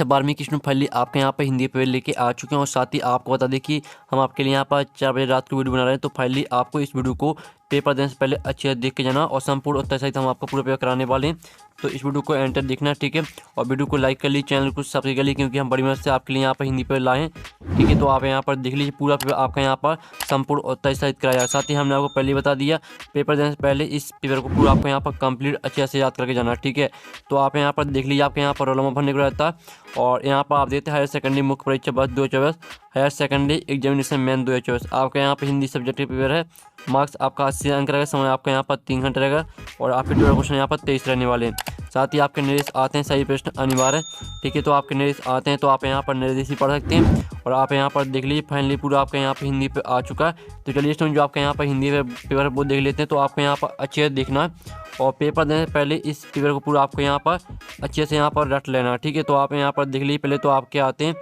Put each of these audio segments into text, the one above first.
कक्षा 12वीं की स्टूडेंट फाइनली आपके यहाँ पर हिंदी पेपर लेके आ चुके हैं। और साथ ही आपको बता दें कि हम आपके लिए यहाँ पर 4 बजे रात को वीडियो बना रहे हैं। तो फाइनली आपको इस वीडियो को पेपर देने से पहले अच्छे से देख के जाना और संपूर्ण उत्तर सहित हम आपको पूरा पेपर कराने वाले हैं। तो इस वीडियो को एंड तक देखना, ठीक है। और वीडियो को लाइक कर लीजिए, चैनल को सब्सक्राइब कर लीजिए, क्योंकि हम बड़ी मेहनत से आपके लिए यहाँ पर हिंदी पेपर लाए हैं, ठीक है। तो आप यहाँ पर देख लीजिए, पूरा पेपर आपका यहाँ पर संपूर्ण उत्तर सहित कराया जाए। साथ ही हमने आपको पहले बता दिया, पेपर देने से पहले इस पेपर को पूरा आपको यहाँ पर कंप्लीट अच्छे से याद करके जाना, ठीक है। तो आप यहाँ पर देख लीजिए, आपके यहाँ पर रोल नंबर भरने को रहता है। और यहाँ पर आप देते हैं हायर सेकेंडरी मुख्य परीक्षा वर्ष 2024, हायर सेकेंडरी एग्जामिनेशन मेन 2024। आपका यहाँ पर हिंदी सब्जेक्ट का पेपर है। मार्क्स आपका 80 अंक रहेगा, समय आपका यहाँ पर 3 घंटे रहेगा और आपके टोटल क्वेश्चन यहाँ पर 23 रहने वाले हैं। साथ ही आपके निर्देश आते हैं, सही प्रश्न अनिवार्य है, ठीक है। तो आपके निर्देश आते हैं तो आप यहाँ पर निर्देश ही पढ़ सकते हैं। और आप यहाँ पर देख लीजिए, फाइनली पूरा आपका यहाँ पर हिंदी पे आ चुका है। तो चलिए स्टूडेंट, जो आपका यहाँ पर हिंदी पेपर वो देख लेते हैं। तो आपको यहाँ पर अच्छे से देखना है और पेपर देने से पहले इस पेपर को पूरा आपको यहाँ पर अच्छे से यहाँ पर रट लेना, ठीक है। तो आप यहाँ पर देख लीजिए, पहले तो आपके आते हैं,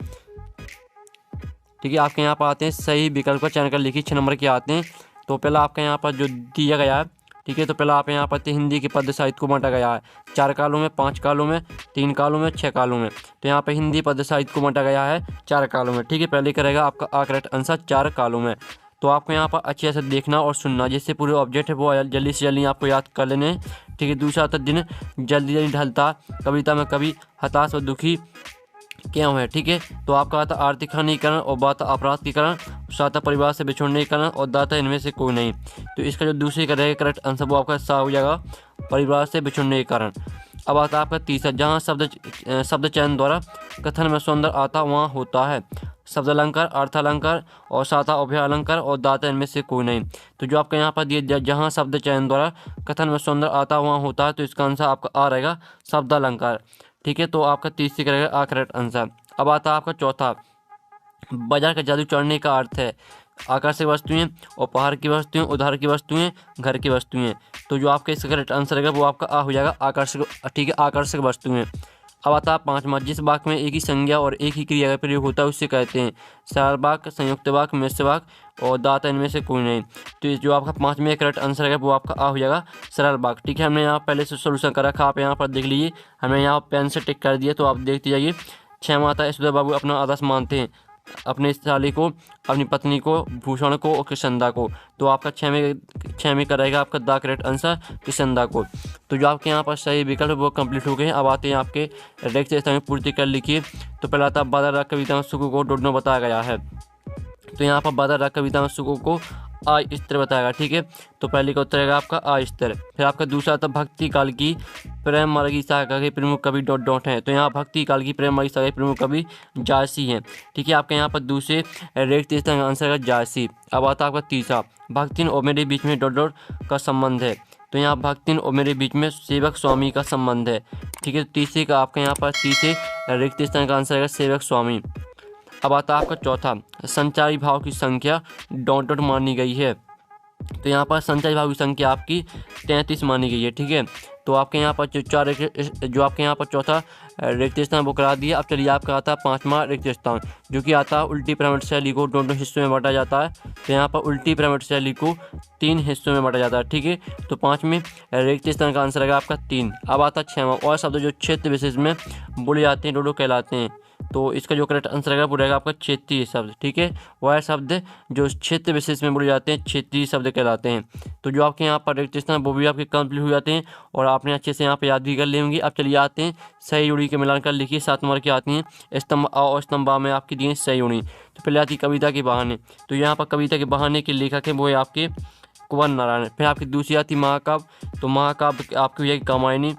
ठीक है, आपके यहाँ पर आते हैं सही विकल्प का चयन कर लिखिए, 6 नंबर के आते हैं। तो पहला आपका यहाँ पर जो दिया गया है, ठीक है। तो पहला आप यहाँ पर हिंदी के पद्य साहित्य को बांटा गया है 4 कालों में, 5 कालों में, 3 कालों में, 6 कालों में। तो यहाँ पर हिंदी पद्य साहित्य को बांटा गया है 4 कालों में, ठीक है। पहले करेगा आपका आ करेक्ट आंसर 4 कालों में। तो आपको यहाँ पर अच्छे से देखना और सुनना, जिससे पूरे ऑब्जेक्ट है वो जल्दी से जल्दी आपको याद कर लेने, ठीक है। दूसरा था दिन जल्दी जल्दी ढलता, कविता में कभी हताश व दुखी क्यों है, ठीक है। तो आपका आता आर्थिक हानिकरण और बात अपराध की कारण, साता परिवार से बिछोड़ने के कारण और दाता इनमें से कोई नहीं। तो इसका जो दूसरी का रहेगा करेक्ट आंसर वो आपका सा हो जाएगा, परिवार से बिछोड़ने के कारण। अब आता आपका तीसरा, जहाँ शब्द चयन द्वारा कथन में सौंदर्य आता वहाँ होता है शब्द अलंकार, अर्थालंकार और साता अभय अलंकार और दाता इनमें से कोई नहीं। तो जो आपका यहाँ पर दिया, जहाँ शब्द चयन द्वारा कथन में सौंदर्य आता वहाँ होता है, तो इसका आंसर आपका आ रहेगा शब्द अलंकार, ठीक है। तो आपका तीसरी का रहेगा आ करेक्ट आंसर। अब आता है आपका चौथा, बाजार का जादू चढ़ने का अर्थ है आकर्षक वस्तुएं, उपहार की वस्तुएं, उधार की वस्तुएं, घर की वस्तुएं। तो जो आपका इसका करेक्ट आंसर रहेगा वो आपका आ हो जाएगा आकर्षक, ठीक है, आकर्षक वस्तुएं। अब आता है पांचवा, जिस वाक्य में एक ही संज्ञा और एक ही क्रिया का प्रयोग होता है उससे कहते हैं सरल वाक्य, संयुक्त वाक्य, मिश्र वाक्य और दाता इनमें से कोई नहीं। तो जो आपका 5 में करेक्ट आंसर रहेगा वो आपका आ हो जाएगा सरल वाक्य, ठीक है। हमने यहाँ पहले से सोल्यूशन कर रखा, आप यहाँ पर देख लीजिए, हमें यहाँ पेन से टिक कर दिया, तो आप देखते जाइए। 6 आता है, यशोदा बाबू अपना आदर्श मानते हैं अपने साली को, अपनी पत्नी को, भूषण को और किशनदा को। तो आपका 6 में करेगा आपका दा करेक्ट आंसर किशनदा को। तो जो आपके यहाँ पर सही विकल्प वो कंप्लीट हो गए हैं। अब आते हैं आपके रिक्त स्थान में पूर्ति कर लिखिए। तो पहला आता बादल कविता में सुख को डोडनो बताया गया है। तो यहाँ पर बादल कविता में सुख को आ स्तर बताएगा, ठीक है। तो पहले का उत्तर रहेगा आपका आ स्तर। फिर आपका दूसरा था भक्ति काल की प्रेम मार्गी शाखा के प्रमुख कवि डॉट डॉट हैं। तो यहाँ भक्ति काल की प्रेम मार्गी शाखा के प्रमुख कवि जायसी हैं, ठीक है। आपके यहाँ पर दूसरे रिक्त स्थान का आंसर है जायसी। अब आता है आपका तीसरा, भक्तिन और मेरे बीच में डॉट डॉट का संबंध है। तो यहाँ भक्तिन और मेरे बीच में सेवक स्वामी का संबंध है, ठीक है। तीसरे का आपका यहाँ पर तीसरे रिक्त स्थान का आंसर है सेवक स्वामी। अब आता है आपका चौथा, संचारी भाव की संख्या डॉट डॉट मानी गई है। तो यहाँ पर संचारी भाव की संख्या आपकी 33 मानी गई है, ठीक है। तो आपके यहाँ पर जो आपके यहाँ पर चौथा रिक्त स्थान वो करा दिया। अब चलिए आपका आता है 5वां रिक्त स्थान, जो कि आता है उल्टी पिरामिड शैली को दोनों हिस्सों में बांटा जाता है। तो यहाँ पर उल्टी पिरामिड शैली को 3 हिस्सों में बांटा जाता है, ठीक है। तो 5वें रिक्त स्थान का आंसर रहेगा आपका 3। अब आता है 6वां, और शब्द जो क्षेत्र विशेष में बोले जाते हैं डोडो कहलाते हैं। तो इसका जो करेक्ट आंसर रहेगा वो रहेगा आपका क्षेत्रीय शब्द, ठीक है। वह शब्द जो क्षेत्र विशेष में बोले जाते हैं क्षेत्रीय शब्द कहलाते हैं। तो जो आपके यहाँ पर रिक्त स्थान वो भी आपके कंप्लीट हो जाते हैं और आपने अच्छे से यहाँ पे याद भी कर ली होंगी। अब चलिए आते हैं सही जोड़ी के मिलान कर लिखिए। 7 नंबर की आती हैं स्तंभ आ और स्तंभ आ में आपकी दी है सही जोड़ी। तो पहले आती है कविता के बहाने। तो यहाँ पर कविता के बहाने के लेखक है वो है आपके कुंवर नारायण। फिर आपकी दूसरी आती महाकाव्य। तो महाकाव्य आपकी हुई है कामायनी।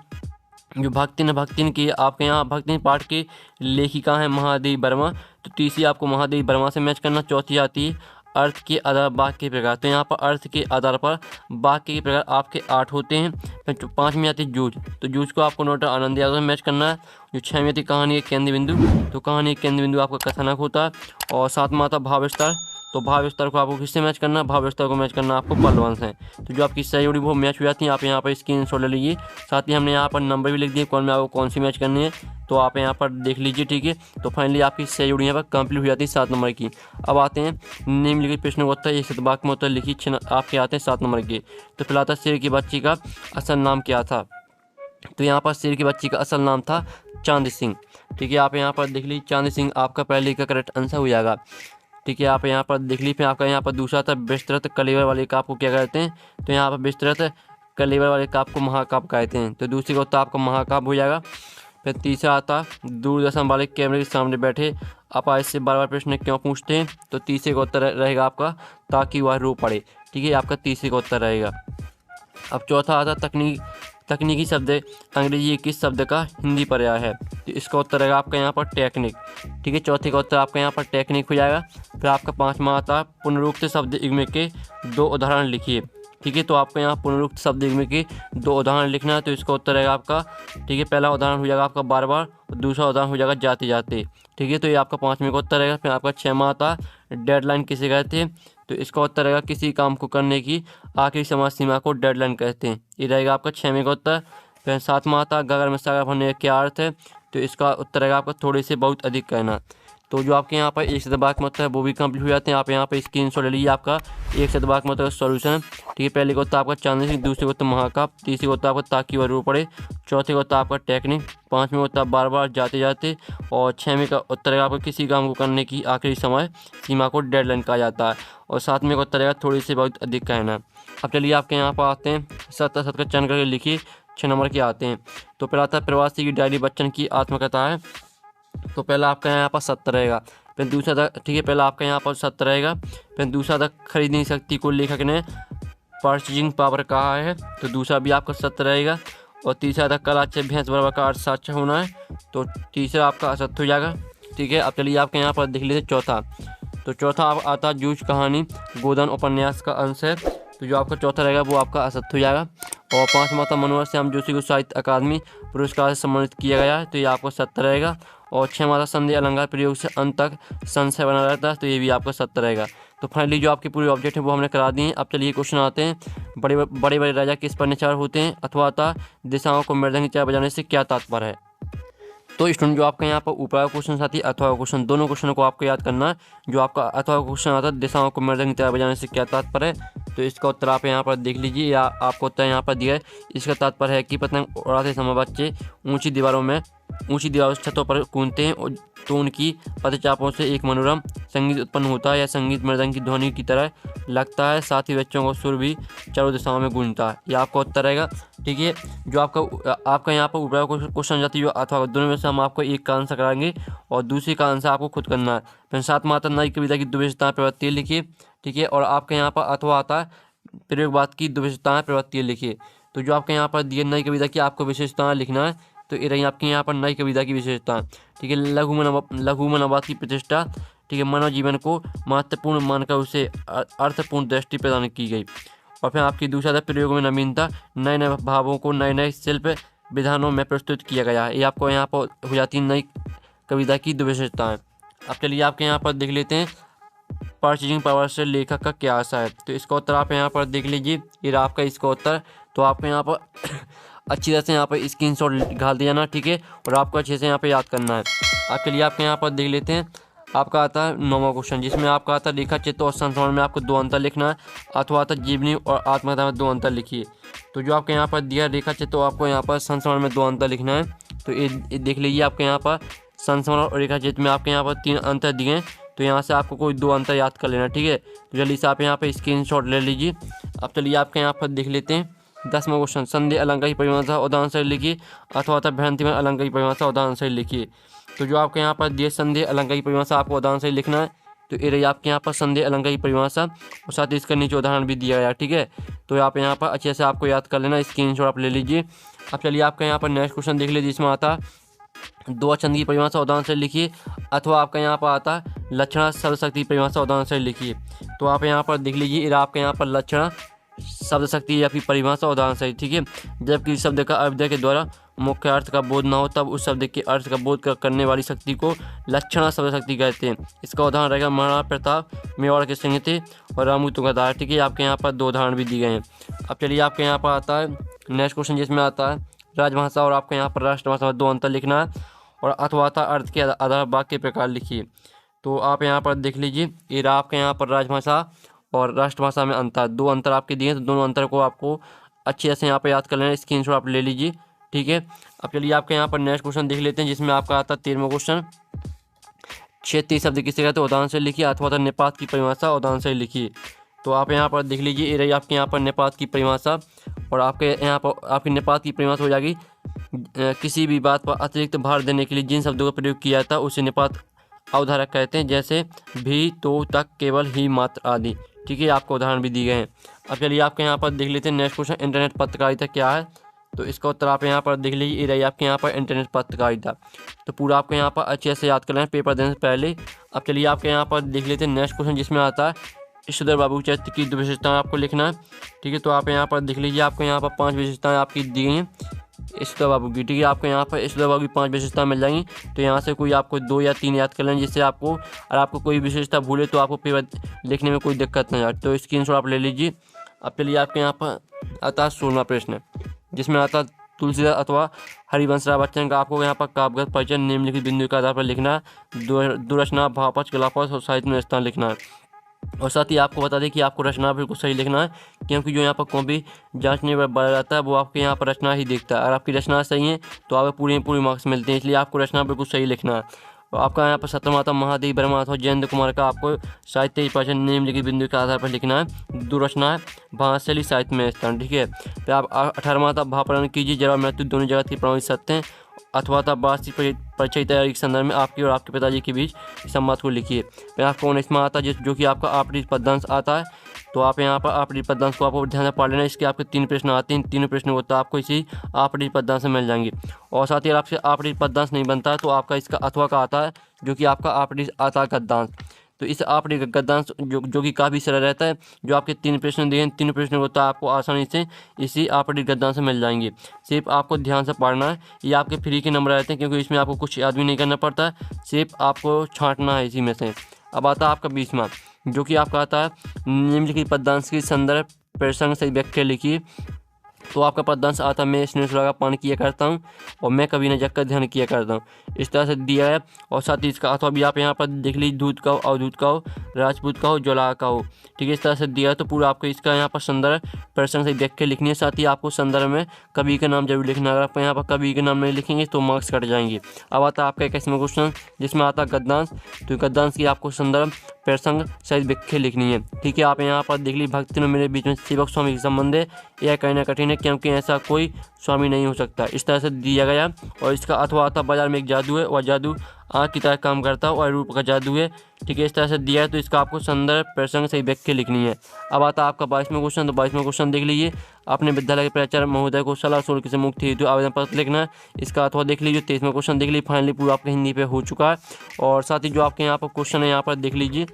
जो भक्तिन की आपके यहाँ भक्तिन पाठ की लेखिका है महादेवी वर्मा। तो तीसरी आपको महादेवी वर्मा से मैच करना। चौथी आती है अर्थ के आधार वाक्य के प्रकार। तो यहाँ पर अर्थ के आधार पर वाक्य के प्रकार आपके 8 होते हैं। फिर 5वीं आती है जूझ। तो जूझ को आपको नोट आनंद यादव से मैच करना है। जो 6वीं आती कहानी के केंद्र बिंदु। तो कहानी के केंद्र बिंदु आपका कथानक होता है। और 7वां आता भाव विस्तार। तो भाव विस्तार को आपको किससे मैच करना है, भाव विस्तार को मैच करना आपको पलवंश है। तो जो आपकी सही जोड़ी वो मैच हो जाती है। आप यहाँ पर स्क्रीनशॉट ले लीजिए। साथ ही हमने यहाँ पर नंबर भी लिख दिए कौन में आपको कौन सी मैच करनी है। तो आप यहाँ पर देख लीजिए, ठीक है। तो फाइनली आपकी सही जोड़ी यहाँ पर कंप्लीट हो जाती है 7 नंबर की। अब आते हैं निम्नलिखित प्रश्नों का उत्तर, एक शतवाक्य में उत्तर लिखिए। आपके आते हैं 7 नंबर के। तो फिलहाल शेर की बच्ची का असल नाम क्या था। तो यहाँ पर शेर की बच्ची का असल नाम था चांदी सिंह। ठीक है, आप यहाँ पर देख लीजिए चांदी सिंह आपका पहले का करेक्ट आंसर हो जाएगा। ठीक है, आप यहाँ पर देख लीजिए। फिर आपका यहाँ पर दूसरा था विस्तृत कलेवर वाले काप को क्या कहते हैं, तो यहाँ पर विस्तृत कलेवर वाले काप को महाकाप कहते हैं। तो दूसरी का उत्तर आपका महाकाप हो जाएगा। फिर तीसरा आता दूरदर्शन वाले कैमरे के सामने बैठे अपाहिज से बार बार प्रश्न क्यों पूछते हैं, तो तीसरे का उत्तर रहेगा आपका ताकि वह रो पड़े। ठीक है, आपका तीसरे का उत्तर रहेगा। अब चौथा आता तकनीकी शब्द अंग्रेजी किस शब्द का हिंदी पर्याय है, तो इसका उत्तर रहेगा आपका यहाँ पर टेक्निक। ठीक है, चौथे का उत्तर आपका यहाँ पर टेक्निक हो जाएगा। फिर आपका पाँचवा आता पुनरुक्त शब्द युग्म के 2 उदाहरण लिखिए। ठीक है, तो आपको यहाँ पुनरुक्त शब्द युग्म के 2 उदाहरण लिखना है, तो इसका उत्तर रहेगा आपका, ठीक है, पहला उदाहरण हो जाएगा आपका बार बार और दूसरा उदाहरण हो जाएगा जाते जाते। ठीक है, तो ये आपका 5वें का उत्तर रहेगा। फिर आपका 6वां आता डेडलाइन किसे कहते हैं, तो इसका उत्तर रहेगा किसी काम को करने की आखिरी समय सीमा को डेडलाइन कहते हैं। ये रहेगा आपका 6वें का उत्तर। फिर 7वां आता गगन में सागर भरने का क्या अर्थ है, तो इसका उत्तर रहेगा आपका थोड़े से बहुत अधिक कहना। तो जो आपके यहाँ पर एक शब्द वाक्य मतलब है वो भी कंप्लीट हो जाते हैं। आप यहाँ पर स्क्रीनशॉट ले लीजिए आपका एक शब्द वाक्य मतलब सॉल्यूशन। ठीक है, पहले का उत्तर आपका चांदी सिंह, दूसरे का उत्तर महाकाप, तीसरे का उत्तर आपका ताकि वह रो पड़े, चौथे का उत्तर आपका टेक्निक, 5वें का उत्तर बार बार जाते जाते, और 6वें का उत्तर है आपका किसी काम को करने की आखिरी समय सीमा को डेडलाइन कहा जाता है, और 7वें का उत्तर है थोड़ी से बहुत अधिक कहना। अब चलिए आपके यहाँ पर आते हैं, सत्तर का चयन करके लिखिए। 6 नंबर के आते हैं। तो पहला आता है प्रवासी की डायरी बच्चन की आत्मकथा है। तो पहला आपका यहाँ पर 70 रहेगा। फिर दूसरा था, ठीक है, पहला आपका यहाँ पर 70 रहेगा। फिर दूसरा था खरीदने शक्ति को लेखक ने परचेजिंग पावर कहा है, तो दूसरा भी आपका 70 रहेगा। और तीसरा था कल अच्छे भैंस बराबर का अर्थ साचा होना है, तो तीसरा आपका असत्य हो जाएगा। ठीक है, अब चलिए आपके यहाँ पर देख लीजिए चौथा। तो चौथा आता जूझ कहानी गोदान उपन्यास का अंश है, तो जो आपका चौथा रहेगा वो आपका असत्य हो जाएगा। और 5वां था मनोहर श्याम जोशी को साहित्य अकादमी पुरस्कार से सम्मानित किया गया है, तो ये आपका 70 रहेगा। और 6वां था संदेह अलंकार प्रयोग से अंत तक संशय बना रहता है, तो ये भी आपका 70 रहेगा। तो फाइनली जो आपके पूरे ऑब्जेक्ट है वो हमने करा दिए हैं। अब चलिए क्वेश्चन आते हैं, बड़े बड़े राजा किस पर निचार होते हैं, अथवा था दिशाओं को मृदंग की चाय बजाने से क्या तात्पर्य है। तो स्टूडेंट जो आपका यहाँ पर ऊपर क्वेश्चन आती है अथवा क्वेश्चन, दोनों क्वेश्चनों को आपको याद करना है। जो आपका अथवा क्वेश्चन आता है दिशाओं को मृदंग की तरह बजाने से क्या तात्पर्य है, तो इसका उत्तर आप यहाँ पर देख लीजिए, या आपको उत्तर यहाँ पर दिया है। इसका तात्पर्य है कि पतंग उड़ाते समय बच्चे ऊंची दीवारों से छतों पर कूदते हैं, तो उनकी पदचापों से एक मनोरम संगीत उत्पन्न होता है, या संगीत मृदंग की ध्वनि की तरह लगता है, साथ ही बच्चों का सुर भी चारों दिशाओं में गूंजता है। यह आपका उत्तर रहेगा। ठीक है, जो आपका यहाँ पर ऊपर क्वेश्चन जाती है अथवा दोनों में से हम आपको एक का आंसर कराएंगे और दूसरी का आंसर आपको खुद करना है। फिर 7वां आता नई कविता की 2 विशेषताएं प्रवृत्ति लिखिए। ठीक है, और आपके यहाँ पर अथवा आता है प्रयोगवाद की 2 विशेषताएं प्रवृत्ति लिखिए। तो जो आपके यहाँ पर दिए नई कविता की आपको विशेषताएं लिखना है, तो ये रही आपके यहाँ पर नई कविता की विशेषताएं। ठीक है, लघु मनोवाद की प्रतिष्ठा। ठीक है, मानव जीवन को महत्वपूर्ण मानकर उसे अर्थपूर्ण दृष्टि प्रदान की गई। और फिर आपकी दूसरा था प्रयोग में नवीनता, नए नए भावों को नए नए शिल्प विधानों में प्रस्तुत किया गया है। ये आपको यहाँ पर हो जाती है नई कविता की 2 विशेषताएं। अब चलिए आपके यहाँ पर देख लेते हैं परचेजिंग पावर से लेखक का क्या आशा है, तो इसका उत्तर आप यहाँ पर देख लीजिए। ये आपका इसका उत्तर, तो आपको यहाँ पर अच्छी तरह से यहाँ पर स्क्रीनशॉट निकाल दिया जाना। ठीक है, और आपको अच्छे से यहाँ पे याद करना है। आपके लिए आपके यहाँ पर देख लेते हैं, आपका आता है 9वां क्वेश्चन, जिसमें आपका आता है रेखा चित्र और संस्मरण में आपको 2 अंतर लिखना है, अथवा आता जीवनी और आत्मकथा में 2 अंतर लिखिए। तो जो आपके यहाँ पर दिया रेखा चित्र, तो आपको यहाँ पर संस्मरण में 2 अंतर लिखना है। तो ये देख लीजिए, आपके यहाँ पर संस्मरण और रेखा चित्र में आपके यहाँ पर 3 अंतर दिए हैं, तो यहाँ से आपको कोई 2 अंतर याद कर लेना। ठीक है, तो जल्दी से आप यहाँ पर स्क्रीनशॉट ले लीजिए। अब चलिए आपके यहाँ पर देख लेते हैं 10वां क्वेश्चन, संदेह अलंकार की परिभाषा उदाहरण से लिखिए, अथवा भ्रांति में अलंकार की परिभाषा उदाहरण से लिखिए। तो जो आपके यहाँ पर दिए संदेह अलंकार की परिभाषा आपको उदाहरण से लिखना है, तो ये रही आपके यहाँ पर संदेह अलंकार की परिभाषा, और साथ ही इसका नीचे उदाहरण भी दिया गया। ठीक है, तो आप यहाँ पर अच्छे से आपको याद कर लेना, स्क्रीनशॉट आप ले लीजिए। अब चलिए आपका यहाँ पर नेक्स्ट क्वेश्चन देख लीजिए, जिसमें आता दो छंद की परिभाषा उदाहरण से लिखिए, अथवा आपका यहाँ पर आता लक्षणा शब्द शक्ति परिभाषा उदाहरण से लिखिए। तो आप यहाँ पर देख लीजिए, आपके यहाँ पर लक्षणा शब्द शक्ति या फिर परिभाषा उदाहरण से। ठीक है, जब किसी शब्द का अविद्या के द्वारा मुख्य अर्थ का बोध न हो, तब उस शब्द के अर्थ का बोध करने वाली शक्ति को लक्षणा शब्द शक्ति कहते हैं। इसका उदाहरण रहेगा महाराणा प्रताप, मेवाड़ के सिंह थे और रामू तुंगाधार। ठीक है, आपके यहाँ पर 2 उदाहरण भी दिए गए हैं। अब चलिए आपके यहाँ पर आता है नेक्स्ट क्वेश्चन, जिसमें आता है राजभाषा और आपके यहाँ पर राष्ट्रभाषा में 2 अंतर लिखना है, और अथवा अर्थ के आधार वाक्य प्रकार लिखिए। तो आप यहाँ पर देख लीजिए, ये आपके यहाँ पर राजभाषा और राष्ट्रभाषा में अंतर, 2 अंतर आपके दिए, तो दोनों अंतर को आपको अच्छे से यहाँ पे याद कर लेना, स्क्रीनशॉट आप ले लीजिए। ठीक है। अब चलिए आपके यहाँ पर नेक्स्ट क्वेश्चन देख लेते हैं, जिसमें आपका आता है 13वां क्वेश्चन। क्षेत्रीय शब्द किसे कहते हैं, उदाहरण से लिखिए, अथवा तो निपात की परिभाषा उदाहरण से लिखिए। तो आप यहाँ पर देख लीजिए, ये रही आपके यहाँ पर निपात की परिभाषा, और आपके यहाँ पर आपकी निपात की परिभाषा हो जाएगी किसी भी बात पर अतिरिक्त भार देने के लिए जिन शब्दों का प्रयोग किया जाता है उसे निपात अवधारक कहते हैं, जैसे भी, तो, तक, केवल, ही, मात्र आदि। ठीक है, आपको उदाहरण भी दिए गए हैं। अब चलिए आपके यहाँ पर देख लेते हैं नेक्स्ट क्वेश्चन, इंटरनेट पत्रकारिता क्या है। तो इसका उत्तर आप यहाँ पर देख लीजिए, ये रही आपके यहाँ पर इंटरनेट पत्रकारिता। तो पूरा आपको यहाँ पर अच्छे से याद कर लें पेपर देने से पहले। अब चलिए आपके यहाँ पर देख लेते हैं नेक्स्ट क्वेश्चन, जिसमें आता है ईश्वर बाबू चरित्र की 2 विशेषताएं आपको लिखना है। ठीक है, तो आप यहाँ पर देख लीजिए, आपको यहाँ पर 5 विशेषताएं आपकी दी गई हैं ईश्वर बाबू की। ठीक है, आपको यहाँ पर ईश्वर बाबू की 5 विशेषताएं मिल जाएंगी। तो यहाँ से कोई आपको 2 या 3 याद कर लें, जिससे आपको, और आपको कोई विशेषता भूले तो आपको पेपर लिखने में कोई दिक्कत नहीं आए। तो स्क्रीनशॉट आप ले लीजिए। अब चलिए आपके यहाँ पर आता है 16वां प्रश्न, जिसमें आता तुलसीदास अथवा हरिवंश राय बच्चन का आपको यहाँ पर काव्यगत परिचय निम्नलिखित बिंदु के आधार पर लिखना है। दुरचना, भावपक्ष, कलापक्ष और साहित्य में स्थान लिखना है। और साथ ही आपको बता दें कि आपको रचना बिल्कुल सही लिखना है, क्योंकि जो यहाँ पर कॉपी जांचने पर बढ़ जाता है वो आपके यहाँ पर रचना ही देखता है। अगर आपकी रचना सही है तो आपको पूरे मार्क्स मिलते हैं, इसलिए आपको रचना बिल्कुल सही लिखना है। और आपका यहाँ पर सत्यमाता महादेवी वर्मा अथवा जयेंद्र कुमार का आपको साहित्य परिचय निम्नलिखित बिंदु के आधार पर लिखना है। दुरचना, भाषाशैली, साहित्य में स्थान। ठीक है, फिर आप 18वां था भाव कीजिए, जन्म मृत्यु दोनों जगत की प्रमाणित सत्य हैं, अथवा तब वार्षिक परिचय तैयारी के संदर्भ में आपकी और आपके पिताजी के बीच संवाद को लिखिए। फिर आपको 19वां आता है जो कि आपका आपरित पद्यांश आता है। तो आप यहाँ पर आपरित पद्यांश को आपको ध्यान से पढ़ लेना। इसके आपके 3 प्रश्न आते हैं, 3 प्रश्न होता है आपको इसी आपरित पद्यांश से मिल जाएंगे। और साथ ही आपसे आपरित पद्यांश नहीं बनता है तो आपका इसका अथवा का आता है, जो कि आपका आपरित आता है गद्यांश। तो इस आपरित गद्यांश जो कि काफ़ी सरल रहता है, जो आपके 3 प्रश्न दिए हैं, 3 प्रश्न होता है आपको आसानी से इसी आपरित गद्यांश से मिल जाएंगे। सिर्फ आपको ध्यान से पढ़ना है, ये आपके फ्री के नंबर रहते हैं, क्योंकि इसमें आपको कुछ याद भी नहीं करना पड़ता है, सिर्फ आपको छांटना है इसी में से। अब आता है आपका 20वां, जो कि आपका आता है निम्नलिखित पद्यांश की संदर्भ प्रसंग से व्याख्या लिखिए। तो आपका पद्यांश आता है, मैं स्नेह का पान किया करता हूँ और मैं कभी न जगकर ध्यान किया करता हूँ, इस तरह से दिया है। और साथ ही इसका अथवा भी आप यहाँ पर देख लीजिए, दूध का हो, अवधूत का हो, राजपूत का हो, ज्वाला का हो। ठीक है, इस तरह से दिया है। तो पूरा आपको इसका यहाँ पर संदर्भ प्रसंग से व्याख्या लिखनी है। साथ ही आपको संदर्भ में कवि का नाम जरूर लिखना है। अगर आप यहाँ पर कवि के नाम नहीं लिखेंगे तो मार्क्स कट जाएंगे। अब आता है आपका 21वां क्वेश्चन, जिसमें आता है गद्यांश। तो गद्यांश की आपको संदर्भ प्रसंग सहित व्याख्या लिखनी है। ठीक है, आप यहाँ पर देख लीजिए, भक्ति में मेरे बीच में सेवक स्वामी का संबंध है, यह कहना कठिन है क्योंकि ऐसा कोई स्वामी नहीं हो सकता, इस तरह से दिया गया। और इसका अथवा आता बाजार में एक जादू है और जादू आँख की तरह काम करता है और रूप का जादू है। ठीक है, इस तरह से दिया है। तो इसका आपको संदर्भ प्रसंग सही व्याख्या लिखनी है। अब आता है आपका 22वां क्वेश्चन। तो 22वां क्वेश्चन देख लीजिए, अपने विद्यालय के प्राचार्य महोदय को सलाह शुल्क से मुक्त हेतु आवेदन पत्र लिखना है। इसका अथवा देख लीजिए। 23वां क्वेश्चन देख लीजिए, फाइनली पूरा आपका हिंदी पे हो चुका है। और साथ ही जो आपके यहाँ पर क्वेश्चन है, यहाँ पर देख लीजिए,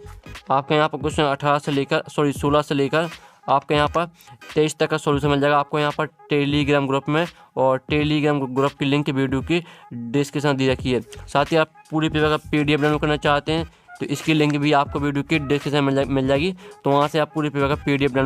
आपके यहाँ पर क्वेश्चन 16 से लेकर आपके यहाँ पर 23 तक का सोल्यूशन मिल जाएगा आपको यहाँ पर टेलीग्राम ग्रुप में। और टेलीग्राम ग्रुप की लिंक वीडियो की डिस्क्रिप्शन दी रखी है। साथ ही आप पूरी पेपर का PDF डाउनलोड करना चाहते हैं तो इसकी लिंक भी आपको वीडियो की डिस्क्रिप्शन में मिल जाएगी। तो वहाँ से आप पूरी पेपर का PDF डाउनलोड